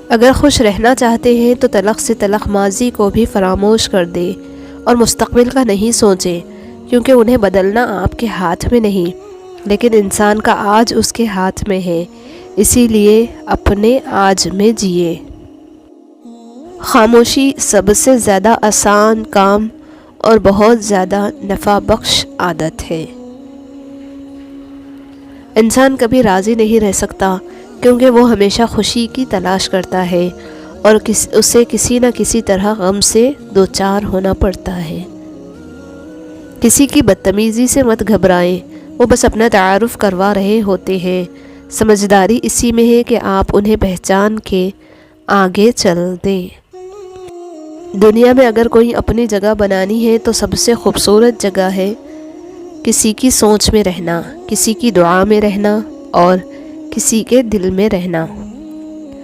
اگر خوش رہنا چاہتے ہیں تو تلخ سے تلخ ماضی کو بھی فراموش کر دیں اور مستقبل کا نہیں سوچیں، کیونکہ انہیں بدلنا آپ کے ہاتھ میں نہیں، لیکن انسان کا آج اس کے ہاتھ میں ہے۔ اسی لیے اپنے آج میں جیے۔ خاموشی سب سے زیادہ آسان کام اور بہت زیادہ نفع بخش عادت ہے۔ انسان کبھی راضی نہیں رہ سکتا، کیونکہ وہ ہمیشہ خوشی کی تلاش کرتا ہے اور اسے کسی نہ کسی طرح غم سے دوچار ہونا پڑتا ہے۔ کسی کی بدتمیزی سے مت گھبرائیں، وہ بس اپنا تعارف کروا رہے ہوتے ہیں۔ سمجھداری اسی میں ہے کہ آپ انہیں پہچان کے آگے چل دیں۔ دنیا میں اگر کوئی اپنی جگہ بنانی ہے تو سب سے خوبصورت جگہ ہے کسی کی سوچ میں رہنا، کسی کی دعا میں رہنا اور کسی کے دل میں رہنا۔